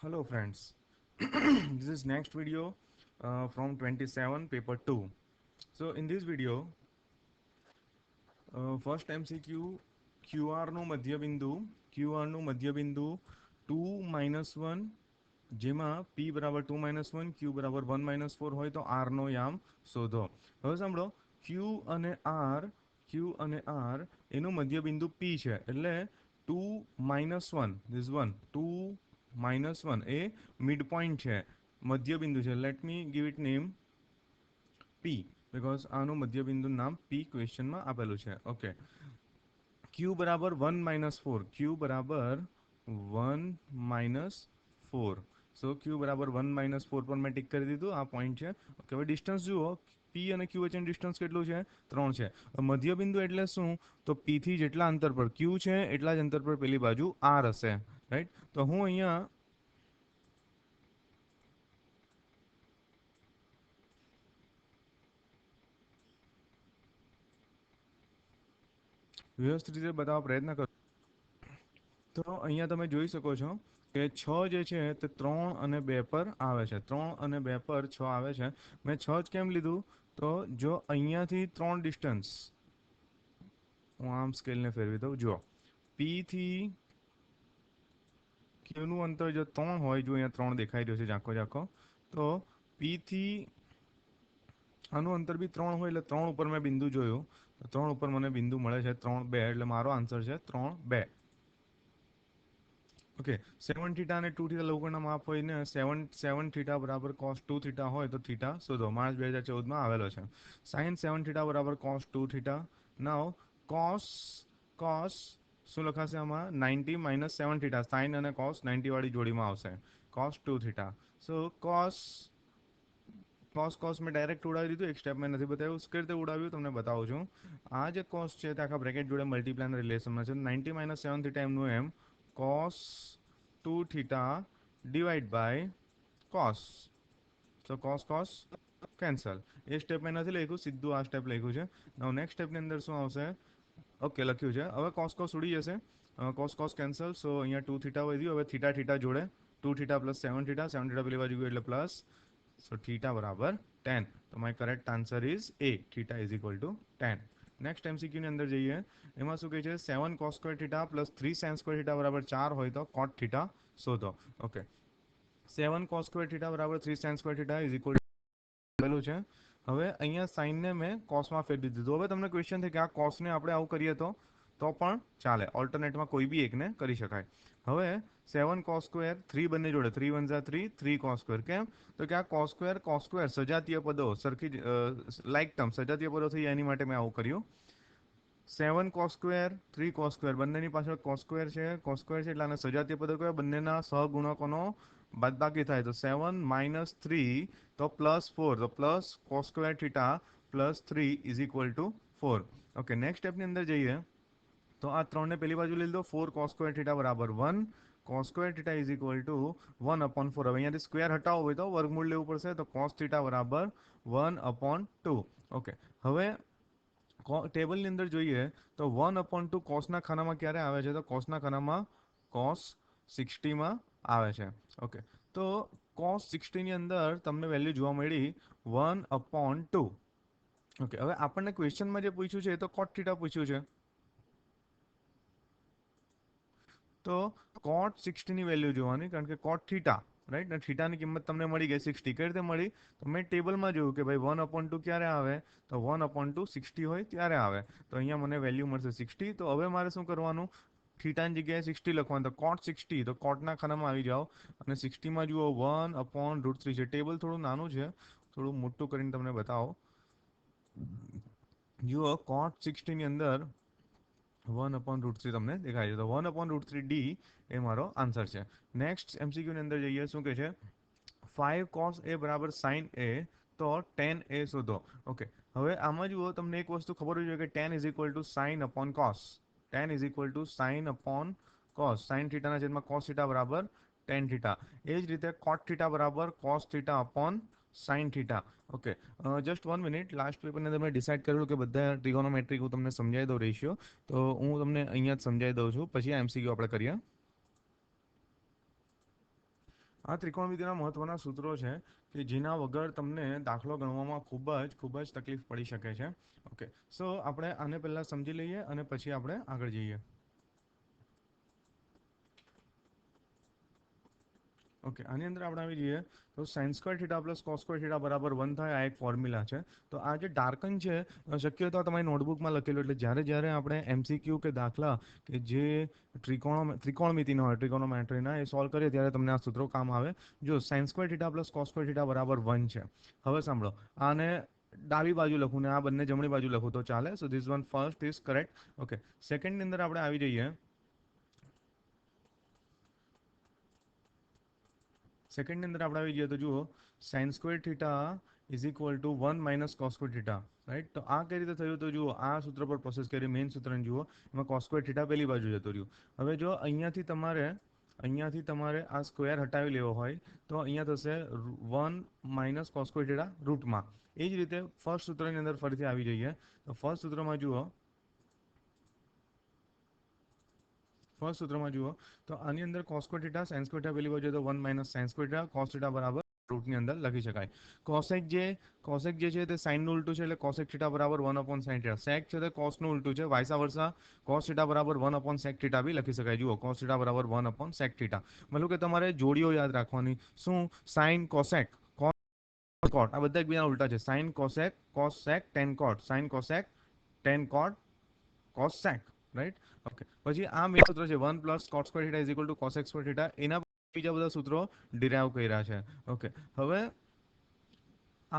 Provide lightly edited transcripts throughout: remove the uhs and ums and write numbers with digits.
Hello friends, this is next video from 27 paper 2. So in this video, first MCQ QR નું મધ્યબિંદુ 2 minus 1 જેમાં p બરાબર 2 minus 1 q બરાબર 1 minus 4 હોય તો r નો યામ શોધો. હવે સાંભળો, q અને r એનું મધ્યબિંદુ p છે એટલે 2 minus 1 this one 2 minus 1 A mid point છે, મધ્યબિંદુ છે. Let me give it name p because આનું મધ્યબિંદુ નામ p ક્વેશ્ચનમાં આપેલું છે. ઓકે, q બરાબર 1 minus 4 q બરાબર 1 minus 4 સો q બરાબર 1 minus 4 પર મેં ટીક કરી દીધું, આ પોઈન્ટ છે. ઓકે, હવે ડિસ્ટન્સ જુઓ, p અને q વચ્ચેનું ડિસ્ટન્સ કેટલું છે? 3 છે. મધ્યબિંદુ એટલે શું? તો p થી જેટલા અંતર પર q છે એટલા જ અંતર પર પેલી બાજુ r હશે, રાઈટ? તો હું અહીંયા વ્યવસ્થિત રીતે બતાવવા પ્રયત્ન કરું. તો અહીંયા તમે જોઈ શકો છો કે 6 જે છે તે 3 અને 2 પર આવે છે. 3 અને 2 પર 6 આવે છે. મેં 6 જ કેમ લીધું? તો જો અહીંયાથી 3 ડિસ્ટન્સ, હું આમ સ્કેલને ફેરવી દઉં, જો p થી q નું અંતર જો 3 હોય, જો અહીંયા 3 દેખાઈ રહ્યો છે ઝાંખો ઝાંખો, તો p થી આનું અંતર બી 3 હોય એટલે 3 ઉપર મેં બિંદુ જોયું, તો 3 ઉપર મને બિંદુ મળે છે 3 2 એટલે મારો આન્સર છે 3 2. ઓકે, 7 થીટા અને 2 થીટા લઘુકોણના માપ હોય ને 7 થીટા બરાબર cos 2 થીટા હોય તો થીટા શોધો. માર્ચ 2014માં આવેલો છે. sin 7 થીટા બરાબર cos 2 થીટા. નાઉ cos શું લખાશે આમાં? 90 minus 7 થીટા. sin અને cos 90 વાળી જોડીમાં આવશે. cos 2 theta. સો cos મેં ડાયરેક્ટ ઉડાવી દીધું, એક સ્ટેપ મેં નથી બતાવ્યું. કઈ રીતે ઉડાવ્યું તમને બતાવું છું. આ જે cos છે તે આખા બ્રેકેટ જોડે મલ્ટીપ્લાયના રિલેશનમાં છે. 90 minus 7 થીટા એમનું એમ cos 2 theta divide by cos. So cos cancel. A step મેં નથી લખ્યું, સીધું આ સ્ટેપ લખ્યું છે. now નેક્સ્ટ સ્ટેપની અંદર શું આવશે? ઓકે, લખ્યું છે. હવે cos ઉડી જશે, cos કેન્સલ. સો અહીંયા 2 થીટા વધ્યું. હવે થીટા જોડે 2 થીટા પ્લસ 7 થીટા, 7 થીટા પેલી બાજુ ગયું એટલે પ્લસ. સો થીટા બરાબર 10. તો my correct answer is A, theta is equal two 10. Next MCQ ની અંદર જઈએ. એમાં શું કહે છે? 7 cos square theta plus 3 sin square theta બરાબર 4 હોય તો cot થીટા શોધો. ઓકે, 7 cos સ્ક્વેર થીટા બરાબર 3 sin square theta is equal આપેલું છે. હવે અહીંયા સાઇનને મેં કોસમાં ફેરવી દીધું. હવે તમને ક્વેશ્ચન છે કે આ કોસને આપણે આવું કરીએ તો પણ ચાલે, ઓલ્ટરનેટમાં કોઈ બી એકને કરી શકાય. હવે 7 cos સ્ક્વેર 3 બંને જોડે 3 1 જા 3 3 cos સ્ક્વેર. કેમ? તો કે આ cos સ્ક્વેર સજાતીય પદો સરખી લાઈક ટર્મ સજાતીય પદો થઈ એની માટે મેં આવું કર્યું. 7 cos સ્ક્વેર 3 cos સ્ક્વેર બંનેની પાછળ cos સ્ક્વેર છે એટલે આને સજાતીય પદો કહેવાય. બંનેના સહગુણકોનો બાદબાકી થાય તો 7 minus 3 તો +4, તો plus cos square theta plus 3 is equal to 4. Okay, next સ્ટેપની અંદર જઈએ તો આ 3 ને પેલી બાજુ લઈ લીધો. 4 cos સ્ક્વેર થીટા બરાબર 1, cos square theta is equal two 1/4. હવે અહીંયાથી સ્ક્વેર હટાવવો હોય તો વર્ગમૂળ લેવું પડશે, તો cos થીટા બરાબર 1/2. ઓકે, હવે ટેબલની અંદર જોઈએ તો 1/2 કોસના ખાનામાં ક્યારે આવે છે? તો કોસના ખાનામાં cos 60માં આવે છે. ઓકે, તો cos 60 ની અંદર તમને વેલ્યુ જોવા મળી 1/2. ઓકે, હવે આપણને ક્વેશ્ચનમાં જે પૂછ્યું છે એ તો cot થીટા પૂછ્યું છે, તો cot 60 ની વેલ્યુ જોવાની, કારણ કે cot થીટા રાઈટ, અને થીટાની કિંમત તમને મળી ગઈ 60. કઈ રીતે મળી? તો મેં ટેબલમાં જોયું કે ભાઈ 1/2 ક્યારે આવે? તો 1/2 60 હોય ત્યારે આવે. તો અહીંયા મને વેલ્યુ મળશે 60. તો હવે મારે શું કરવાનું? થીટાની જગ્યાએ 60 લખવાનું, તો cot 60, તો cotના ખાનામાં આવી જાઓ અને 60માં જુઓ 1/√3 છે. ટેબલ થોડું નાનું છે, થોડું મોટું કરીને તમને બતાવો. જુઓ cot 60 ની અંદર 1/√3 તમને દેખાય છે, તો 1/√3D એ મારો આન્સર છે. નેક્સ્ટ એમસીક્યુ ની અંદર જઈએ. શું કહે છે? 5 cos A બરાબર sin A, તો tan A શોધો. ઓકે, હવે આમાં જુઓ, તમને એક વસ્તુ ખબર હોવી જોઈએ કે tan is equal two sin upon cos. tan is equal two sin upon cos. sin થીટાના છેદમાં cos થીટા બરાબર tan થીટા. એ જ રીતે cot થીટા બરાબર cos theta upon sin theta. Okay, just 1 minute. Last પેપરની અંદર મેં ડિસાઇડ કરેલું કે બધા ટ્રિગોનોમેટ્રિક હું તમને સમજાવી દઉં રેશિયો, તો હું તમને અહીંયા જ સમજાવી દઉં છું, પછી આ એમસીક્યુ આપણે કરીએ. આ ત્રિકોણમિતિના મહત્વના સૂત્રો છે કે જેના વગર તમને દાખલો ગણવામાં ખૂબ જ તકલીફ પડી શકે છે. ઓકે, સો આપણે આને પહેલા સમજી લઈએ અને પછી આપણે આગળ જઈએ. ઓકે, આની અંદર આપણે આવી જઈએ તો sine square theta plus cos square theta બરાબર 1 થાય. આ એક ફોર્મ્યુલા છે. તો આ જે ડાર્કન છે, શક્ય હોય તો તમારી નોટબુકમાં લખેલું, એટલે જ્યારે જ્યારે આપણે એમસીક્યુ કે દાખલા કે જે ત્રિકોણમિતિના હોય, ટ્રિકોનોમેટ્રીના, એ સોલ્વ કરીએ ત્યારે તમને આ સૂત્રો કામ આવે. જો sine square theta plus cos square theta બરાબર 1 છે. હવે સાંભળો, આને ડાબી બાજુ લખું ને આ બંને જમણી બાજુ લખું તો ચાલે. So this one first is correct. Okay, સેકન્ડની અંદર આપણે આવી જઈએ. સેકન્ડની અંદર આપણે આવી જઈએ તો જુઓ, sine square theta is equal two 1 minus cos square theta. Right, તો આ કઈ રીતે થયું તો જુઓ, આ સૂત્ર પર પ્રોસેસ કરી, મેઇન સૂત્રને જુઓ, એમાં કોસ સ્ક્વેર થીટા પેલી બાજુ જતું રહ્યું. હવે જો અહીંયાથી તમારે આ સ્ક્વેર હટાવી લેવો હોય તો અહીંયા થશે 1 માઇનસ કોસ સ્ક્વેર થીટા રૂટમાં. એ જ રીતે ફર્સ્ટ સૂત્રની અંદર ફરીથી આવી જઈએ તો ફર્સ્ટ સૂત્રમાં જુઓ, તો આની અંદર cos square theta sin square theta પેલી બાજુ તો 1 minus sin square theta cos theta બરાબર રૂટની અંદર લખી શકાય. કોસેક જે છે તે sin નું ઉલટું છે, એટલે cosec થીટા બરાબર 1 upon sin થીટા. sec છે તે cos નું ઉલટું છે, વાઇસા વર્સા cos થીટા બરાબર 1 upon sec થીટા બી લખી શકાય. જુઓ, cos થીટા બરાબર 1 upon sec થીટા. મતલબ કે તમારે જોડીઓ યાદ રાખવાની. શું? sin cosec cos cot, આ બધા એકબીજાના ઉલટા છે. sin cosec cos sec tan cot, sin cosec tan cot cos sec. Right, okay. પછી આ મેઇન સૂત્ર છે 1 plus cos square theta is equal two cosec square theta. એના બીજા બધા સૂત્રો ડિરાઇવ કર્યા છે. ઓકે, હવે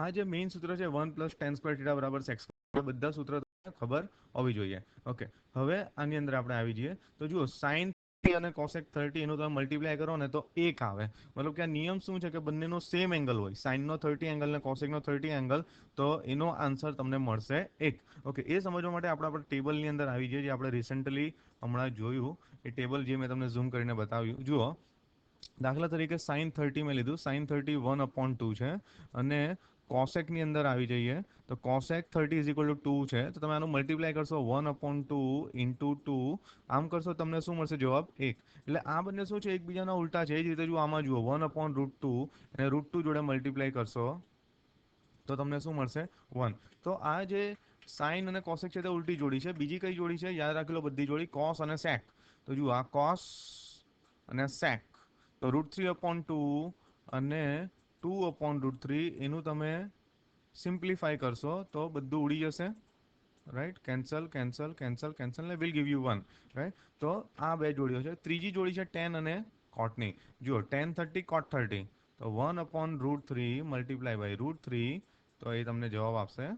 આ જે મેઇન સૂત્ર છે 1 પ્લસ tan સ્ક્વેર થીટા બરાબર sec સ્ક્વેર, બધા સૂત્ર તમને ખબર હોવી જોઈએ. ઓકે, હવે આની અંદર આપણે આવી જઈએ તો જુઓ, sin અને cosec 30 એનું તમે મલ્ટીપ્લાય કરો ને તો 1 આવે. મતલબ કે આ નિયમ શું છે કે બંનેનો સેમ એંગલ હોય, sin નો 30 એંગલ ને cosec નો 30 એંગલ, તો એનો આન્સર તમને મળશે 1. ઓકે, એ સમજવા માટે આપણે ટેબલની અંદર આવી જઈએ, જે આપણે રિસેન્ટલી હમણાં જોયું. એ ટેબલ જે મેં તમને ઝૂમ કરીને બતાવ્યું. જુઓ, દાખલા તરીકે sin 30 મેં લીધું. sin 30 1 upon 2 છે, અને cosec ની અંદર આવી જઈએ તો cosec 30 ઇઝ ઇક્વલ ટુ 2 છે. તો તમે આનું મલ્ટીપ્લાય કરશો 1 upon 2 ઇન્ટુ 2, આમ કરશો તમને શું મળશે? જવાબ 1. એટલે આ બંને શું છે? એકબીજાના ઉલટા છે. એ જ રીતે જુઓ, આમાં જુઓ 1 upon √2 અને √2 જોડે મલ્ટીપ્લાય કરશો તો તમને શું મળશે? 1. તો આ જે સાઇન અને કોસેક છે તે ઉલટી જોડી છે. બીજી કઈ જોડી છે? યાદ રાખી લો બધી જોડી, કોસ અને સેક. તો જુઓ, આ કોસ અને સેક, તો √3 upon 2 અને 2 upon √3, એનું તમે સિમ્પ્લિફાય કરશો તો બધું ઉડી જશે. Right, cancel cancel cancel cancel ને વિલ ગીવ યુ 1. રાઈટ, તો આ બે જોડીઓ છે. ત્રીજી જોડી છે tan અને cotની. જુઓ, tan 30 cot 30, તો 1 upon √3 મલ્ટીપ્લાય બાય √3, તો એ તમને જવાબ આપશે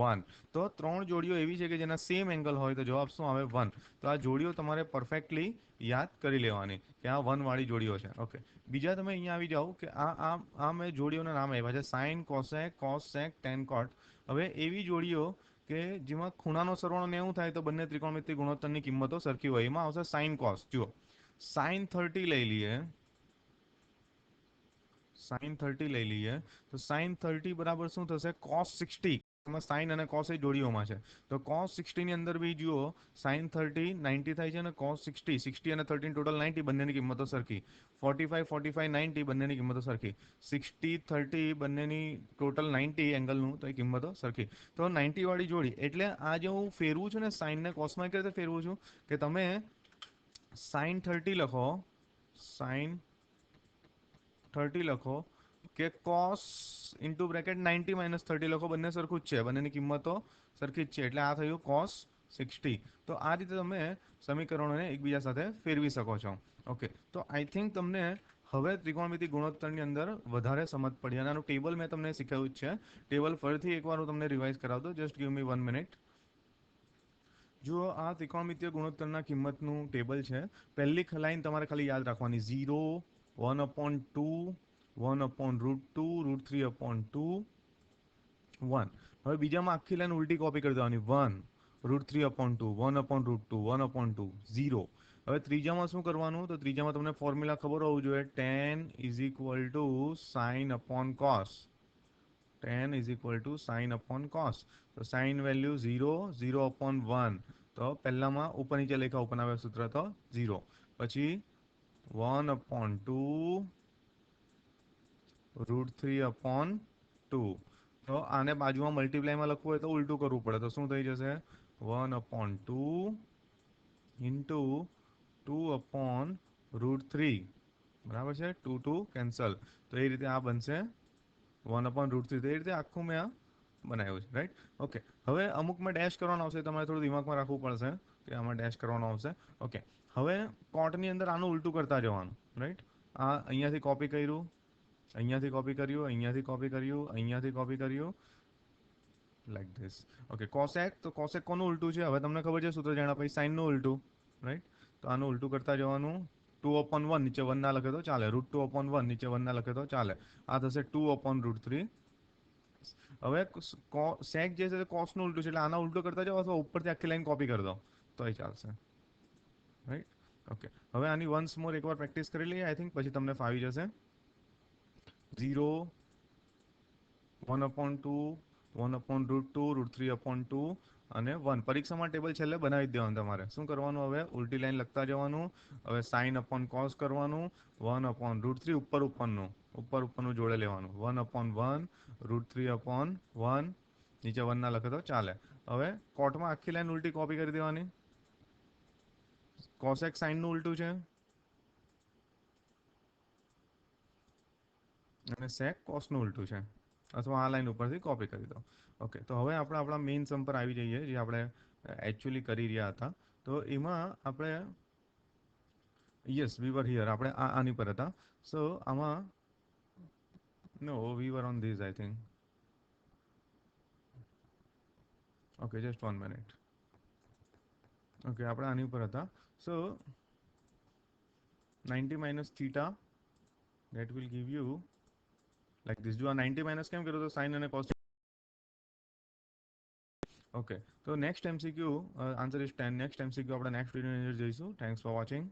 1. તો 3 જોડીઓ એવી છે કે જેના સેમ એંગલ હોય તો જવાબ શું આવે? 1. તો આ જોડીઓ તમારે પરફેક્ટલી યાદ કરી લેવાની કે આ 1 વાળી જોડીઓ છે. ઓકે, બીજા તમે અહીંયા આવી જાઓ કે આ મેં જોડીઓના નામ આપ્યા છે, સાઇન, કોસેક, કોસ સેક, ટેન કોટ. હવે એવી જોડીઓ કે જેમાં ખૂણાનો સરવાળો 90 થાય તો બંને ત્રિકોણમિતિય ગુણોત્તરની કિંમતો સરખી હોય. એમાં આવશે સાઇન કોસ. જુઓ, સાઇન 30 લઈ લઈએ, તો સાઇન 30 બરાબર શું થશે? cos 60. એમાં સાઇન અને કોસ એ જોડીઓમાં છે. તો cos 60 ની અંદર બી જુઓ, સાઇન 30 90 થાય છે અને cos 60 અને 13 ટોટલ 90, બંનેની કિંમતો સરખી. 45 90 બંનેની કિંમતો સરખી. 60 30 બંનેની ટોટલ 90 એંગલનું, તો એ કિંમતો સરખી. તો 90 વાળી જોડી, એટલે આ જે હું ફેરવું છું ને સાઇન ને કોસમાં, કઈ રીતે ફેરવું છું કે તમે સાઇન 30 લખો, સાઇન 30 લખો કે cos ઇન્ટુ બ્રેકેટ 90 માઇનસ 30 લખો, બંને સરખું જ છે, બંનેની કિંમતો સરખી જ છે, એટલે આ થયું cos 60. તો આ રીતે તમે સમીકરણોને એકબીજા સાથે ફેરવી શકો છો. ઓકે, તો આઈ થિંક તમને હવે ત્રિકોણમિતિ ગુણોત્તરની અંદર વધારે સમજ પડી. અને આનું ટેબલ મેં તમને શીખવ્યું જ છે. ટેબલ ફરીથી એકવાર હું તમને રિવાઇઝ કરાવતો. Just give me 1 minute. જુઓ, આ ત્રિકોણમિતિય ગુણોત્તરના કિંમતનું ટેબલ છે. પહેલી લાઈન તમારે ખાલી યાદ રાખવાની, 0, 1 upon 2, 1 upon √2, √3 upon 2, 1. હવે બીજામાં આખી લાઈન ઉલટી કોપી કરી દેવાની, 1, √3 upon 2, 1 upon √2, 1 upon 2, 0. હવે ત્રીજામાં શું કરવાનું? તો ત્રીજામાં તમને ફોર્મ્યુલા ખબર હોવું જોઈએ, tan is equal two sine upon cos. tan is equal to sin upon cos. તો sin વેલ્યુ 0, 0 upon 1. તો પહેલામાં ઉપર નીચે લેખા ઉપર આવે સૂત્ર તો 0. પછી 1 upon 2, √3/2. તો આને બાજુમાં મલ્ટીપ્લાયમાં લખવું હોય તો ઉલટું કરવું પડે, તો શું થઈ જશે? 1/2 ઇન્ટુ 2/√3. બરાબર છે? 2 કેન્સલ, તો એ રીતે આ બનશે 1/√3. તો એ રીતે આખું મેં આ બનાવ્યું છે, રાઈટ? ઓકે, હવે અમુકમાં ડેશ કરવાનો આવશે, તમારે થોડું દિમાગમાં રાખવું પડશે કે આમાં ડેશ કરવાનો આવશે. ઓકે, હવે કોટની અંદર આનું ઉલટું કરતા જવાનું, રાઈટ? આ અહીંયાથી કોપી કર્યું, અહીંયાથી કોપી કર્યું, અહીંયાથી કોપી કર્યું, અહીંયાથી કોપી કર્યું, લાઈક ધીસ. ઓકે, કોસેક, તો કોસેક કોનું ઉલટું છે? હવે તમને ખબર છે સૂત્ર જાણ્યા પછી સાઇનનું ઉલટું, રાઈટ? તો આનું ઉલટું કરતા જવાનું. 2/1, નીચે 1 ના લખે તો ચાલે. √2/1, નીચે 1 ના લખે તો ચાલે. આ થશે 2/√3. હવે સેક જે છે કોસનું ઉલટું છે, એટલે આના ઉલટું કરતા જાઓ અથવા ઉપરથી આખી લાઈન કોપી કરી દો તોય ચાલશે, રાઈટ? ઓકે, હવે આની વન્સ મોર એકવાર પ્રેક્ટિસ કરી લઈએ, આઈ થિંક પછી તમને ફાવી જશે. 0, 1/2, 1/√2, √3/2 અને 1. પરીક્ષામાં ટેબલ છેલ્લે બનાવી જ દેવાનું. તમારે શું કરવાનું? હવે ઉલટી લાઈન લખતા જવાનું. હવે sin/cos કરવાનું. 1/√3, ઉપરનું જોડે લેવાનું. 1/1, √3/1, નીચે 1 ના લખે તો ચાલે. હવે કોટમાં આખી લાઈન ઉલટી કોપી કરી દેવાની. કોસેક સાઇનનું ઉલટું છે અને સેક કોસનું ઉલટું છે, અથવા આ લાઈન ઉપરથી કોપી કરી દો. ઓકે, તો હવે આપણે આપણા મેઇન સમ પર આવી જઈએ, જે આપણે એકચ્યુઅલી કરી રહ્યા હતા. તો એમાં આપણે યસ વી વર હિયર, આપણે આની પર હતા. સો આમાં no we were on this, I think. Okay, just 1 minute. Okay, આપણે આની ઉપર હતા. So 90 minus theta, that will give you like this. જો આ 90 માઇનસ કેમ કર્યું? તો સાઇન અને કોસ. ઓકે, તો next MCQ answer is 10. Next MCQ આપણે નેક્સ્ટ વિડીયોની અંદર જોઈશું. Thanks for watching.